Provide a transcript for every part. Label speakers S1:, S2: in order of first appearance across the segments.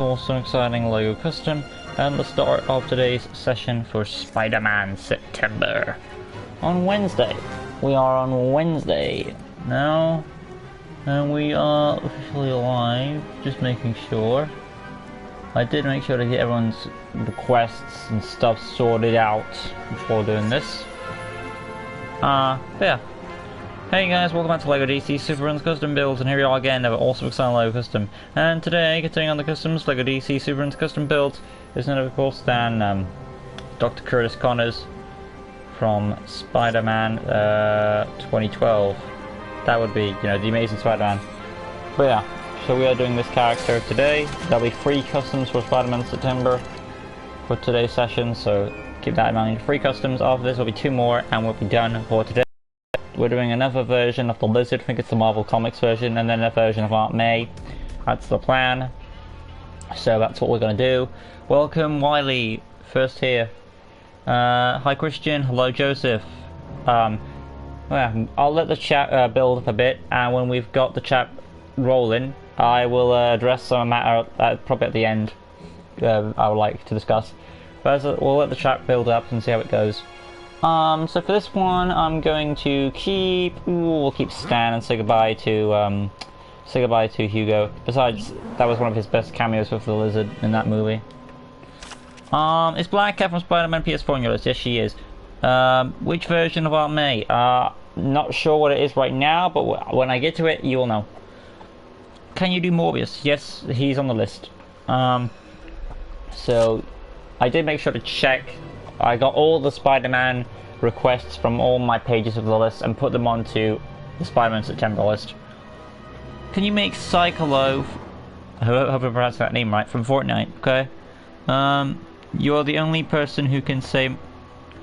S1: Awesome, exciting LEGO custom, and the start of today's session for Spider-Man September. On Wednesday. We are on Wednesday now, and we are officially live, just making sure. I did make sure to get everyone's requests and stuff sorted out before doing this. But yeah. Hey guys, welcome back to LEGO DC Superruns Custom Builds, and here we are again, another awesome exciting LEGO Custom. And today, continuing on the customs, LEGO DC Superruns Custom Builds is none of course than Dr. Curtis Connors from Spider-Man 2012. That would be, you know, the Amazing Spider-Man. But yeah, so we are doing this character today. There'll be 3 customs for Spider-Man September for today's session, so keep that in mind. 3 customs. After this will be 2 more, and we'll be done for today. We're doing another version of the Lizard, I think it's the Marvel Comics version, and then a version of Aunt May. That's the plan. So that's what we're going to do. Welcome Wiley, first here. Hi Christian, hello Joseph. Well, I'll let the chat build up a bit, and when we've got the chat rolling, I will address some matter probably at the end I would like to discuss. But we'll let the chat build up and see how it goes. So for this one, I'm going to we'll keep Stan and say goodbye to Hugo. Besides, that was one of his best cameos with the Lizard in that movie. Is Black Cat from Spider-Man PS4 on your list? Yes, she is. Which version of Aunt May? Not sure what it is right now, but when I get to it, you will know. Can you do Morbius? Yes, he's on the list. So I did make sure to check. I got all the Spider-Man requests from all my pages of the list and put them onto the Spider-Man September list. Can you make Cyclo, I hope I pronounced that name right, from Fortnite, okay? You're the only person who can say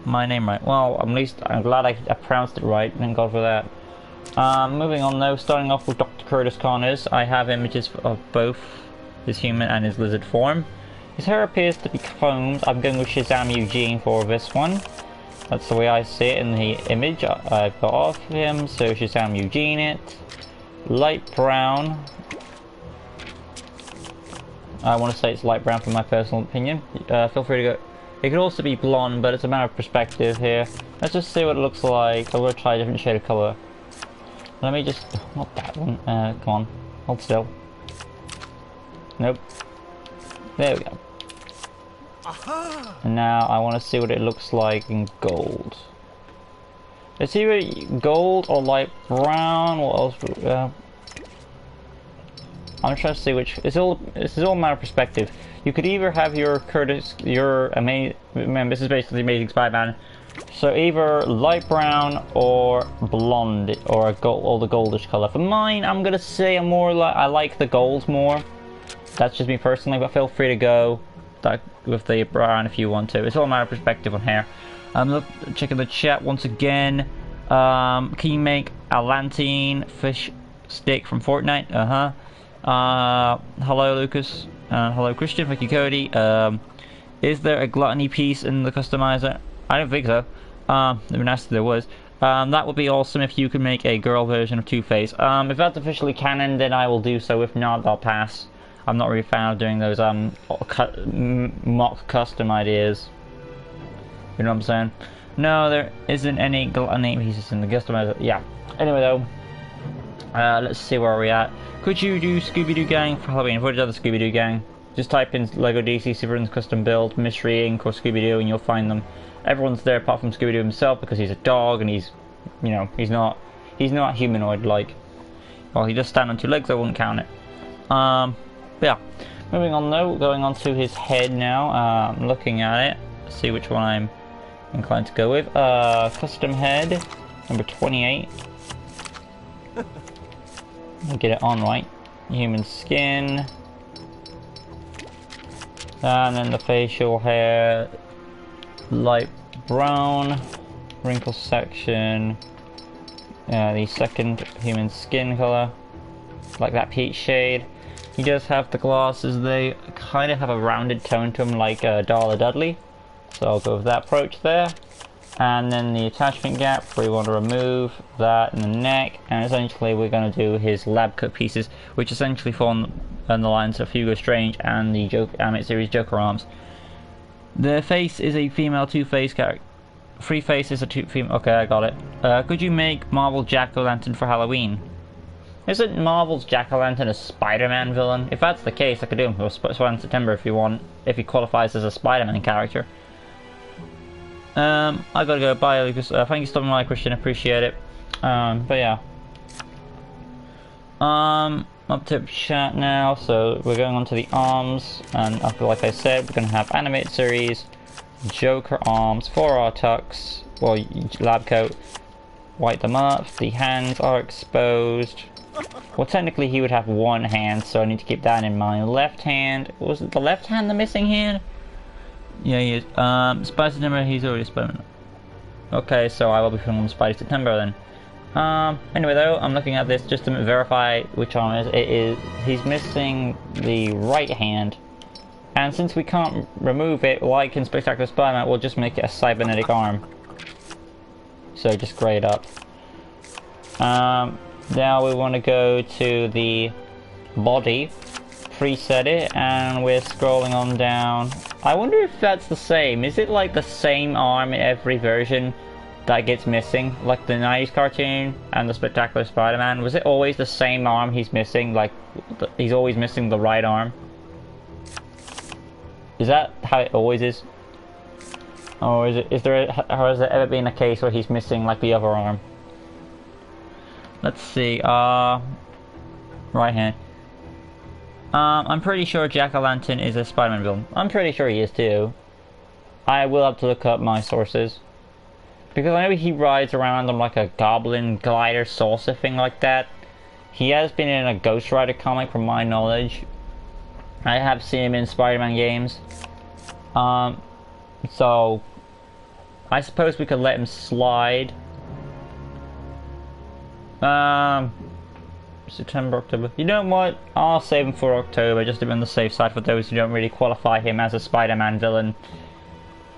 S1: my name right. Well, at least I'm glad I pronounced it right, thank God for that. Moving on though, starting off with Dr. Curtis Connors, I have images of both his human and his lizard form. His hair appears to be combed. I'm going with Shazam Eugene for this one. That's the way I see it in the image I've got of him. So Shazam Eugene it. Light brown. I want to say it's light brown for my personal opinion. Feel free to go. It could also be blonde, but it's a matter of perspective here. Let's just see what it looks like. I'm going to try a different shade of colour. Let me just... not that one. Come on. Hold still. Nope. There we go. And now I want to see what it looks like in gold. It's either gold or light brown. What else? I'm trying to see which. This is all a matter of perspective. You could either have your amazing. Remember, this is basically Amazing Spider-Man. So either light brown or blonde or a gold or the goldish color. For mine, I'm gonna say I like the gold more. That's just me personally, but feel free to go with the brown if you want to. It's all a matter of perspective on here. I'm checking the chat once again. Can you make a Lantine fish stick from Fortnite? Hello Lucas. Hello Christian. Thank you Cody. Is there a gluttony piece in the customizer? I don't think so. It'd be nice if there was. That would be awesome if you could make a girl version of Two-Face. If that's officially canon, then I will do so. If not, I'll pass. I'm not really a fan of doing those mock custom ideas. You know what I'm saying? No, there isn't any gluttony pieces in the customizer. Yeah. Anyway though, let's see where we're at. Could you do Scooby-Doo Gang for Halloween? I've already done the Scooby-Doo Gang. Just type in LEGO DC Superruns Custom Build, Mystery Inc. or Scooby-Doo and you'll find them. Everyone's there apart from Scooby-Doo himself because he's a dog and he's, you know, he's not humanoid like. Well, he does stand on 2 legs, I wouldn't count it. Yeah, moving on though, going on to his head now, looking at it, see which one I'm inclined to go with. Custom head, number 28. Get it on right. Human skin. And then the facial hair, light brown, wrinkle section, the second human skin color, like that peach shade. He does have the glasses, they kind of have a rounded tone to them like Darla Dudley. So I'll go with that approach there. And then the attachment gap, we want to remove that in the neck, and essentially we're going to do his lab coat pieces, which essentially fall on the lines of Hugo Strange and the Animated Series Joker arms. The face is a female Two-Face character. Free Face is a female. Okay, I got it. Could you make Marvel Jack-O-Lantern for Halloween? Isn't Marvel's Jack-O-Lantern a Spider-Man villain? If that's the case, I could do him for Spider-Man September if you want, if he qualifies as a Spider-Man character. I gotta go. Bye, Lucas. Thank you so much, Christian. Appreciate it. But yeah. Up to chat now. So we're going on to the arms, and like I said, we're gonna have animated series, Joker arms for our tux, well, lab coat. White them up. The hands are exposed. Well, technically he would have one hand, so I need to keep that in mind. Left hand. Was it the left hand the missing hand? Yeah, he is. Spidey September, he's already Spider-Man. Okay, so I will be filming Spidey September then. Anyway though, I'm looking at this just to verify which arm it is. He's missing the right hand. And since we can't remove it, like in Spectacular Spider-Man, we'll just make it a cybernetic arm. So just grade up. Now we want to go to the body. Preset it, and we're scrolling on down. I wonder if that's the same. Is it like the same arm in every version that gets missing? Like the 90s cartoon and the Spectacular Spider-Man? Was it always the same arm he's missing? Like, he's always missing the right arm? Is that how it always is? Or has there ever been a case where he's missing like the other arm? Let's see, right hand. I'm pretty sure Jack-O-Lantern is a Spider-Man villain. I'm pretty sure he is too. I will have to look up my sources. Because I know he rides around on like a goblin glider saucer thing like that. He has been in a Ghost Rider comic from my knowledge. I have seen him in Spider-Man games. So I suppose we could let him slide. September, October. You know what? I'll save him for October, just to be on the safe side for those who don't really qualify him as a Spider-Man villain.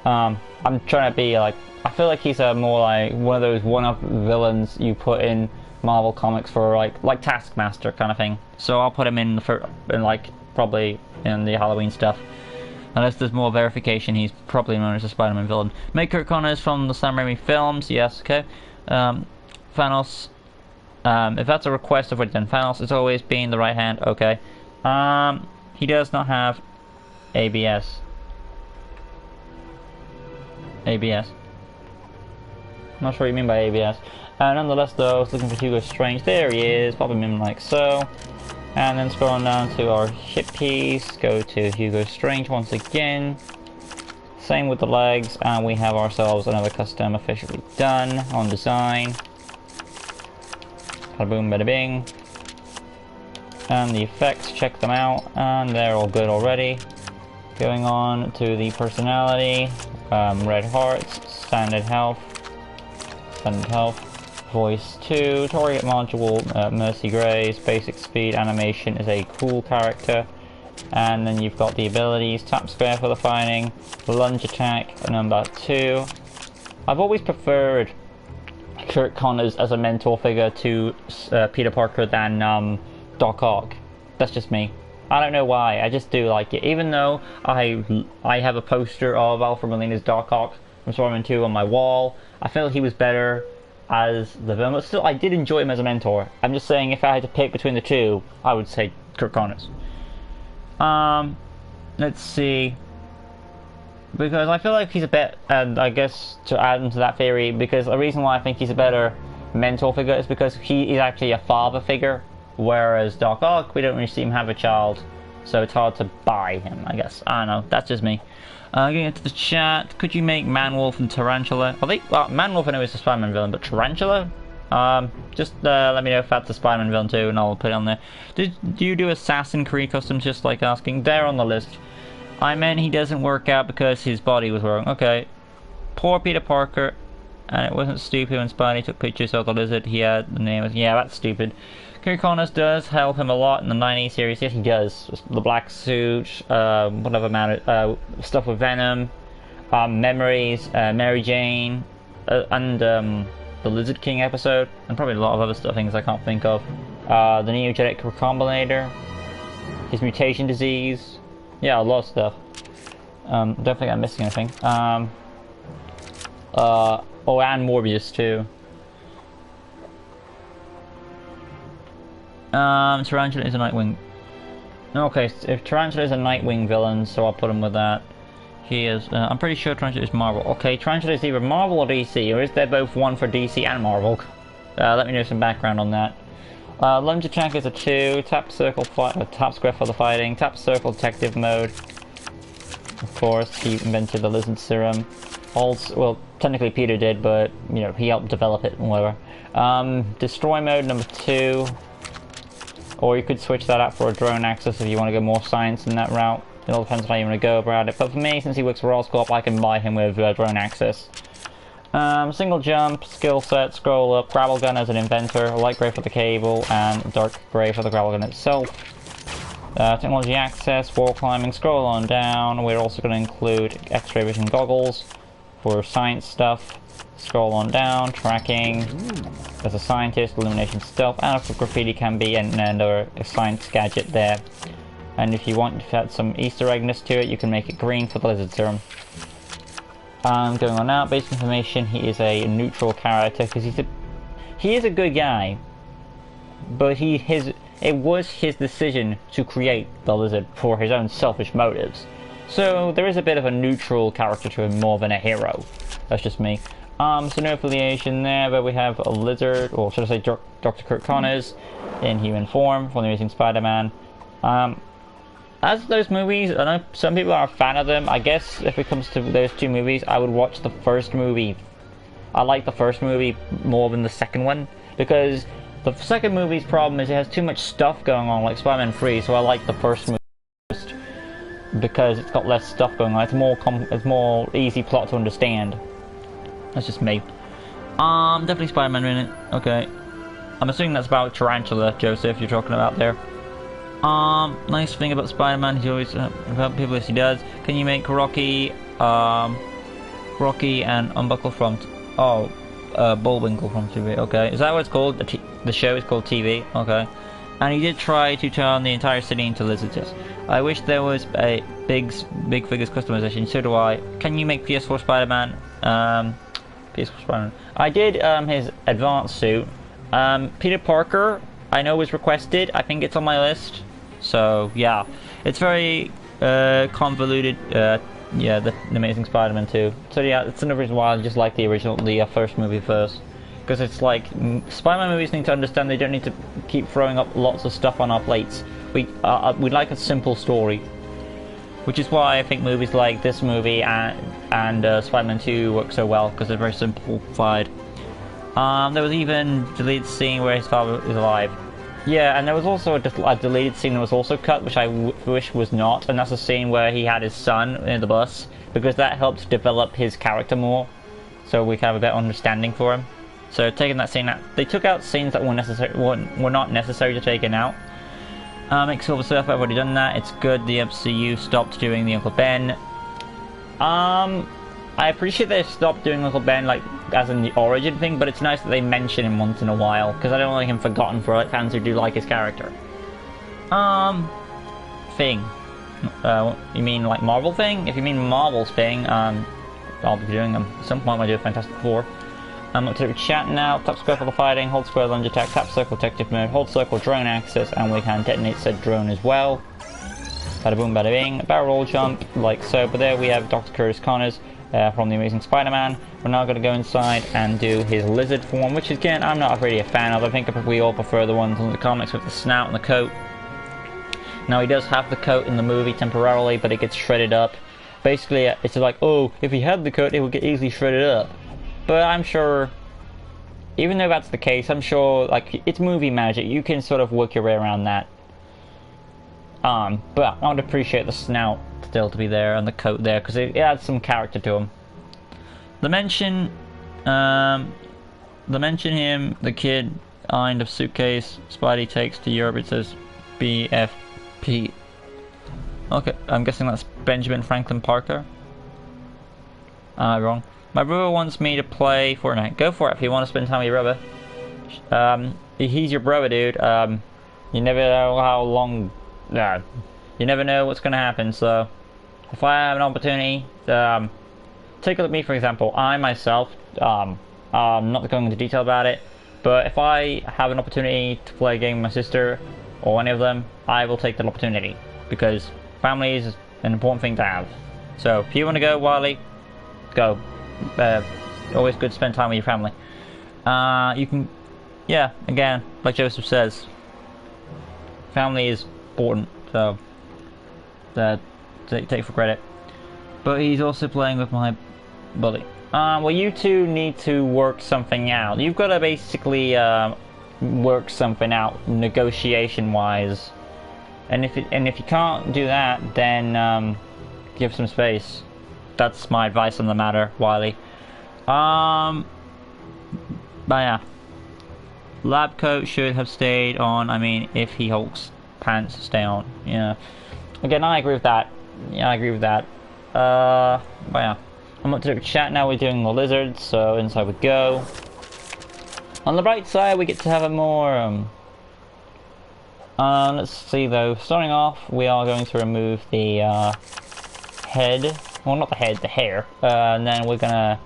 S1: I'm trying to be like, I feel like he's a more like one of those one-off villains you put in Marvel comics for like Taskmaster kind of thing. So I'll put him in like probably in the Halloween stuff. Unless there's more verification, he's probably known as a Spider-Man villain. Make Curt Connors from the Sam Raimi films, yes, okay. Thanos. If that's a request, I've already done Thanos. It's always been the right hand. Okay. He does not have ABS. ABS. I'm not sure what you mean by ABS. Nonetheless, though, I was looking for Hugo Strange. There he is. Pop him in like so. And then scrolling down to our hip piece. Go to Hugo Strange once again. Same with the legs. And we have ourselves another custom officially done on design. Bada boom, bada bing. And the effects, check them out, and they're all good already. Going on to the personality, red hearts, standard health, voice 2, target module, Mercy Grace, basic speed, animation is a cool character. And then you've got the abilities, tap square for the fighting, lunge attack, number 2. I've always preferred Curt Connors as a mentor figure to Peter Parker than Doc Ock. That's just me. I don't know why, I just do like it. Even though I have a poster of Alfred Molina's Doc Ock from Spider-Man 2 on my wall, I feel he was better as the villain, but still I did enjoy him as a mentor. I'm just saying if I had to pick between the two, I would say Curt Connors. Let's see. Because I feel like he's a bit, and I guess to add into that theory, because the reason why I think he's a better mentor figure is because he is actually a father figure, whereas Doc Ock, we don't really see him have a child, so it's hard to buy him, I guess. I don't know, that's just me. Getting into the chat, could you make Man-Wolf and Tarantula? I think, Man-Wolf I know is a Spider-Man villain, but Tarantula? Just let me know if that's a Spider-Man villain too, and I'll put it on there. Do you do Assassin Creed customs, just like asking? They're on the list. I meant he doesn't work out because his body was wrong. Okay. Poor Peter Parker. And it wasn't stupid when Spidey took pictures of the lizard. He had the name. Yeah, that's stupid. Curt Connors does help him a lot in the 90s series. Yes, he does. The black suit, whatever matter, stuff with Venom, Memories, Mary Jane. the Lizard King episode, and probably a lot of other things I can't think of. The Neogenetic Recombinator, his mutation disease, yeah, a lot of stuff. Don't think I'm missing anything. Oh, and Morbius too. Tarantula is a Nightwing. Okay, if Tarantula is a Nightwing villain, so I'll put him with that. He is, I'm pretty sure Tarantula is Marvel. Okay, Tarantula is either Marvel or DC, or is there both one for DC and Marvel? Let me know some background on that. Lunge attack is a 2, tap circle tap square for the fighting, tap circle detective mode. Of course, he invented the lizard serum. Also, well, technically Peter did, but, you know, he helped develop it and whatever. Destroy mode number 2. Or you could switch that out for a drone access if you want to go more science in that route. It all depends on how you want to go about it. But for me, since he works for Oscorp, I can buy him with drone access. Single jump, skill set, scroll up, gravel gun as an inventor, light grey for the cable, and dark grey for the gravel gun itself. Technology access, wall climbing, scroll on down. We're also going to include X-ray vision goggles for science stuff. Scroll on down, tracking as a scientist, illumination stealth, and a graffiti can be another science gadget there. And if you want to add some Easter eggness to it, you can make it green for the lizard serum. Going on now, basic information, he is a neutral character because he is a good guy, but it was his decision to create the lizard for his own selfish motives. So there is a bit of a neutral character to him more than a hero. That's just me. So no affiliation there, but we have a lizard, or should I say Dr. Curt Connors in human form from the Amazing Spider-Man. As those movies, I know some people are a fan of them. I guess if it comes to those two movies, I would watch the first movie. I like the first movie more than the second one, because the second movie's problem is it has too much stuff going on, like Spider-Man 3, so I like the first movie first, because it's got less stuff going on. It's more easy plot to understand. That's just me. Definitely Spider-Man in it. Okay. I'm assuming that's about Tarantula, Joseph, you're talking about there. Nice thing about Spider-Man, he always helps people as he does. Can you make Rocky and Unbuckle from... Bullwinkle from TV, okay. Is that what it's called? The show is called TV, okay. And he did try to turn the entire city into lizards. I wish there was a big figures customization, so do I. Can you make PS4 Spider-Man? PS4 Spider-Man. I did his advanced suit. Peter Parker, I know was requested. I think it's on my list. So yeah, it's very convoluted. Yeah, the Amazing Spider-Man 2. So yeah, it's another reason why I just like the first movie first. Because it's like, Spider-Man movies need to understand they don't need to keep throwing up lots of stuff on our plates. We'd like a simple story. Which is why I think movies like this movie and Spider-Man 2 work so well, because they're very simplified. There was even a deleted scene where his father is alive. Yeah, and there was also a deleted scene that was also cut, which I wish was not, and that's a scene where he had his son in the bus, because that helped develop his character more, so we can have a better understanding for him. So taking that scene out, they took out scenes that were not necessary to take out. Make Silver Surfer, I've already done that. It's good the MCU stopped doing the Uncle Ben. I appreciate they stopped doing Uncle Ben, like, as in the origin thing, but it's nice that they mention him once in a while, because I don't like him forgotten for like fans who do like his character. Thing. You mean like Marvel Thing? If you mean Marvel's Thing, I'll be doing them. At some point I do a Fantastic Four. Up to chat now, tap square for the fighting, hold square lunge attack, tap circle detective mode, hold circle drone access, and we can detonate said drone as well. Bada boom, bada bing, barrel roll jump, like so, but there we have Dr. Curt Connors from the Amazing Spider-Man. We're now going to go inside and do his lizard form, which again, I'm not really a fan of. I think we all prefer the ones in the comics with the snout and the coat. Now he does have the coat in the movie temporarily, but it gets shredded up. Basically, it's like, oh, if he had the coat, it would get easily shredded up. But I'm sure, even though that's the case, I'm sure, like, it's movie magic. You can sort of work your way around that. But I would appreciate the snout still to be there and the coat there, because it adds some character to him. The mention him, the kid, kind of suitcase Spidey takes to Europe, it says BFP. Okay, I'm guessing that's Benjamin Franklin Parker. Am I wrong? My brother wants me to play Fortnite. Go for it if you want to spend time with your brother. He's your brother, dude. You never know how long... you never know what's going to happen, so... If I have an opportunity, take a look at me, for example. I myself, I'm not going into detail about it, but if I have an opportunity to play a game with my sister, or any of them, I will take that opportunity. Because family is an important thing to have. So, if you want to go, Wiley, go. Always good to spend time with your family. You can, yeah, again, like Joseph says, family is important, so take for credit. But he's also playing with my bully. Well, you two need to work something out. You've got to basically work something out negotiation-wise. And if you can't do that, then give some space. That's my advice on the matter, Wiley. But yeah, lab coat should have stayed on. I mean, if he Hulk's pants stay on, yeah. Again, I agree with that. Yeah, I agree with that. But yeah, I'm up to the chat now. We're doing the lizards, so inside we go. On the bright side, we get to have a more let's see though. Starting off, we are going to remove the head. Well, not the head, the hair. And then we're gonna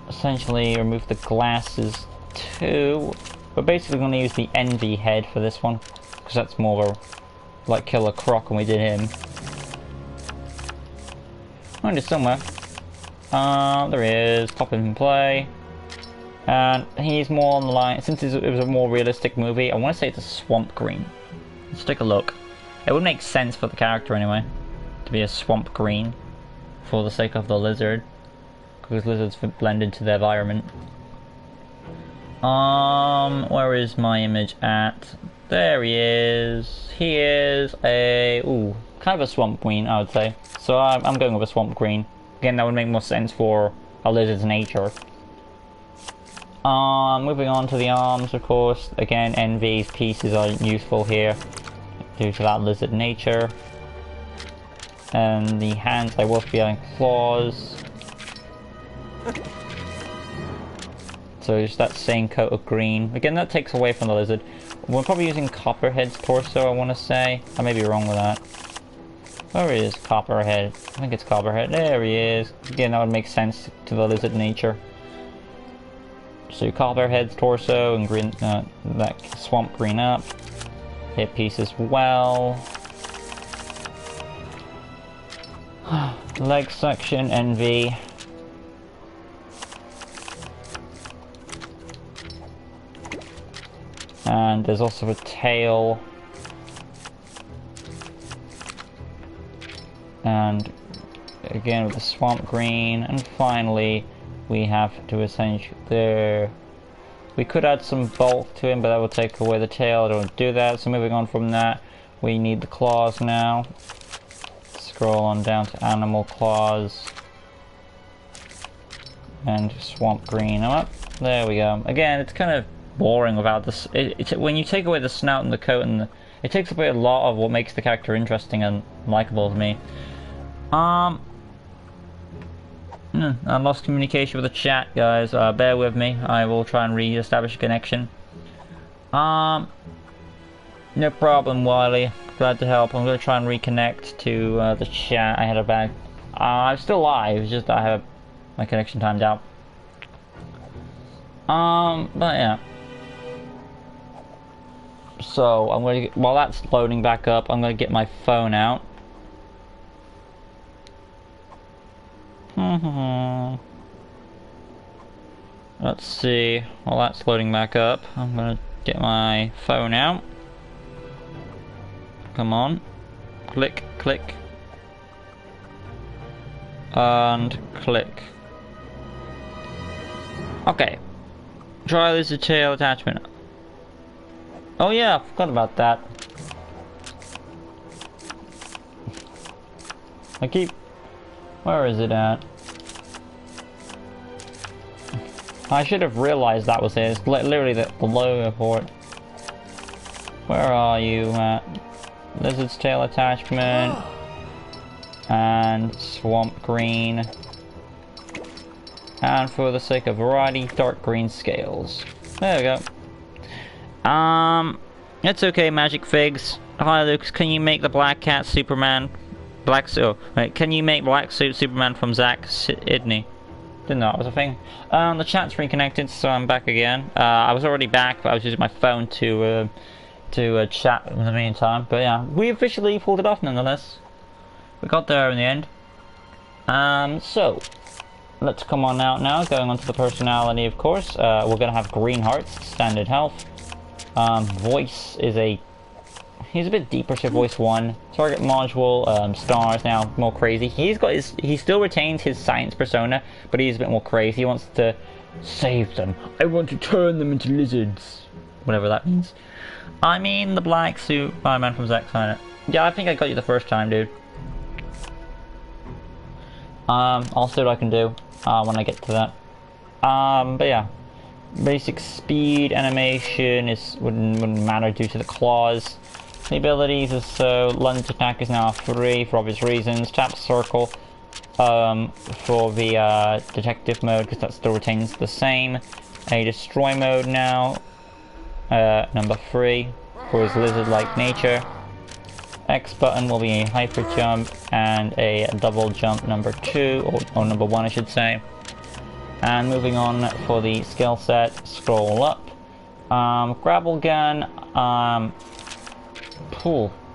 S1: essentially remove the glasses too. We're basically gonna use the Envy head for this one, because that's more of a like Killer Croc when we did him. Oh, there's somewhere. There he is. Pop him in play. And he's more on the line. Since it was a more realistic movie, I want to say it's a swamp green. Let's take a look. It would make sense for the character anyway, to be a swamp green, for the sake of the lizard, because lizards blend into their environment. Where is my image at? There he is. He is a kind of a swamp green, I would say. So I'm going with a swamp green. Again, that would make more sense for a lizard's nature. Moving on to the arms, of course. Again, Envy's pieces are useful here due to that lizard nature. And the hands, I will be having claws. So just that same coat of green. Again, that takes away from the lizard. We're probably using Copperhead's torso, I want to say. I may be wrong with that. Where is Copperhead? I think it's Copperhead. There he is. Again, that would make sense to the lizard nature. So Copperhead's torso and green, that swamp green up. Hip piece as well. Leg section, Envy. And there's also a tail. And again with the swamp green. And finally, we have to essentially there. We could add some bulk to him, but that will take away the tail. I don't want to do that. So moving on from that, we need the claws now. Scroll on down to animal claws. And swamp green up. There we go. Again, it's kind of boring without this. When you take away the snout and the coat, and it takes away a lot of what makes the character interesting and likable to me. I lost communication with the chat, guys. Bear with me. I will try and re-establish a connection. No problem, Wiley. Glad to help. I'm going to try and reconnect to the chat. I had a bad... I'm still live, it's just that I have my connection timed out. But yeah. So, I'm going to... While that's loading back up, I'm going to get my phone out. Let's see. While that's loading back up, I'm going to get my phone out. Come on. Click, click. And click. Okay. Try this tail attachment. Oh yeah, I forgot about that. I keep... Where is it at? I should have realized that was it. It's literally the logo for it. Where are you at? Lizard's tail attachment. And swamp green. And for the sake of variety, dark green scales. There we go. It's okay, Magic Figs. Hi, Lucas. Can you make the Black Cat Superman? Can you make Black Suit Superman from Zach Sidney? Didn't know that was a thing. The chat's reconnected, so I'm back again. I was already back, but I was using my phone to chat in the meantime. But yeah, we officially pulled it off nonetheless. We got there in the end. So let's come on out now. Going on to the personality, of course. We're gonna have green hearts, standard health. Voice is he's a bit deeper to voice 1. Target module, stars now, more crazy. He still retains his science persona, but he's a bit more crazy. He wants to save them. I want to turn them into lizards. Whatever that means. I mean the black suit Spider-Man from Zack Snyder. Yeah, I think I got you the first time, dude. I'll see what I can do, when I get to that. But yeah. Basic speed, animation wouldn't matter due to the claws. The abilities is so lunge attack is now free for obvious reasons. Tap circle for the detective mode because that still retains the same. A destroy mode now, number 3 for his lizard-like nature. X button will be a hyper jump and a double jump number 2 or number 1 I should say. And moving on for the skill set, scroll up. Grapple gun, I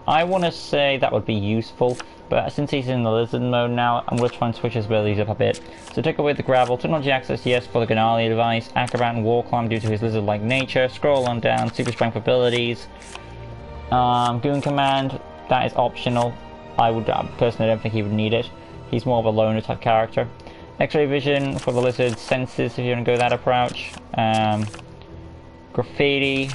S1: want to say that would be useful, but since he's in the lizard mode now, I'm going to try and switch his abilities up a bit. So take away the grapple, technology access yes for the Ganali device, acrobat and wall climb due to his lizard-like nature, scroll on down, super strength abilities. Goon command, that is optional. I personally don't think he would need it. He's more of a loner type character. X-ray vision for the lizard, senses if you want to go that approach. Graffiti.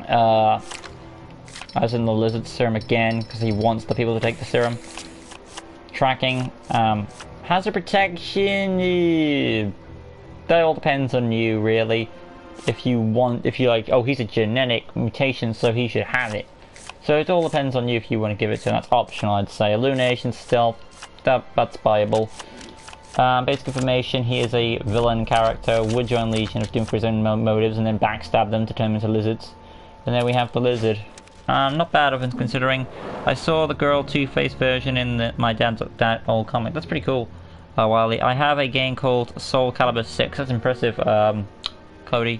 S1: As in the lizard serum again, because he wants the people to take the serum. Tracking. Hazard protection. That all depends on you, really. If you like, oh, he's a genetic mutation, so he should have it. So it all depends on you if you want to give it to him. That's optional, I'd say. Illumination, stealth. That's buyable. Basic information, he is a villain character, would join Legion if doomed for his own motives and then backstab them to turn them into lizards. And then we have the lizard. Not bad of him considering. I saw the girl Two-Face version in my dad's old comic. That's pretty cool. Wiley. I have a game called Soul Calibur 6. That's impressive, Cody.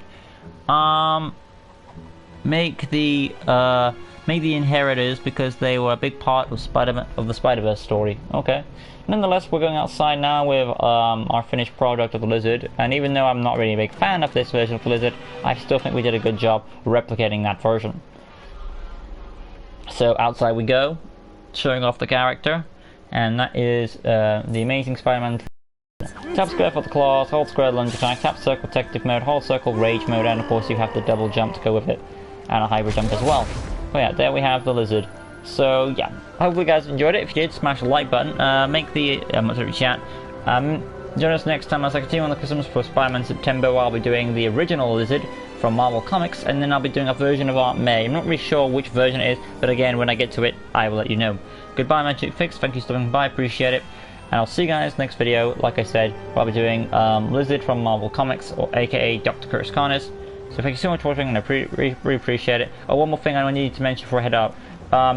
S1: Make the Inheritors because they were a big part of the Spider-Verse story. Okay. Nonetheless, we're going outside now with our finished product of the Lizard, and even though I'm not really a big fan of this version of the Lizard, I still think we did a good job replicating that version. So outside we go, showing off the character, and that is the Amazing Spider-Man. Tap square for the claws, hold square lunge attack, tap circle detective mode, hold circle rage mode, and of course you have the double jump to go with it, and a hybrid jump as well. But yeah, there we have the Lizard. So yeah, hopefully you guys enjoyed it. If you did, smash the like button, make the chat. Join us next time as I continue on the customs for Spider-Man September, where I'll be doing the original Lizard from Marvel Comics, and then I'll be doing a version of Aunt May. I'm not really sure which version it is, but again, when I get to it, I will let you know. Goodbye, Magic Fix. Thank you for stopping by. Appreciate it. And I'll see you guys next video. Like I said, I'll be doing Lizard from Marvel Comics, or aka Dr. Curt Connors. So thank you so much for watching, and I really appreciate it. Oh, one more thing I need to mention before I head out.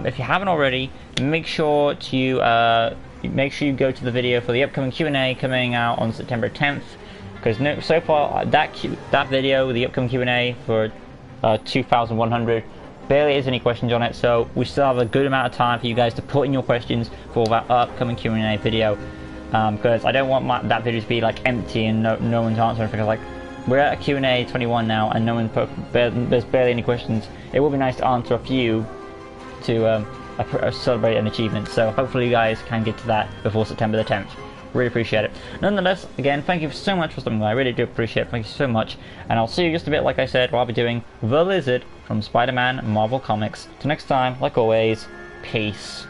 S1: If you haven't already, make sure you go to the video for the upcoming Q&A coming out on September 10th. Because so far that video, the upcoming Q&A for 2100, barely is any questions on it. So we still have a good amount of time for you guys to put in your questions for that upcoming Q&A video. Because I don't want that video to be like empty and no one's answering. Because like we're at a Q&A 21 now and there's barely any questions. It would be nice to answer a few to celebrate an achievement. So hopefully you guys can get to that before September the 10th. Really appreciate it. Nonetheless, again, thank you so much for stopping by. I really do appreciate it. Thank you so much. And I'll see you just a bit, like I said, where I'll be doing The Lizard from Spider-Man Marvel Comics. Till next time, like always, peace.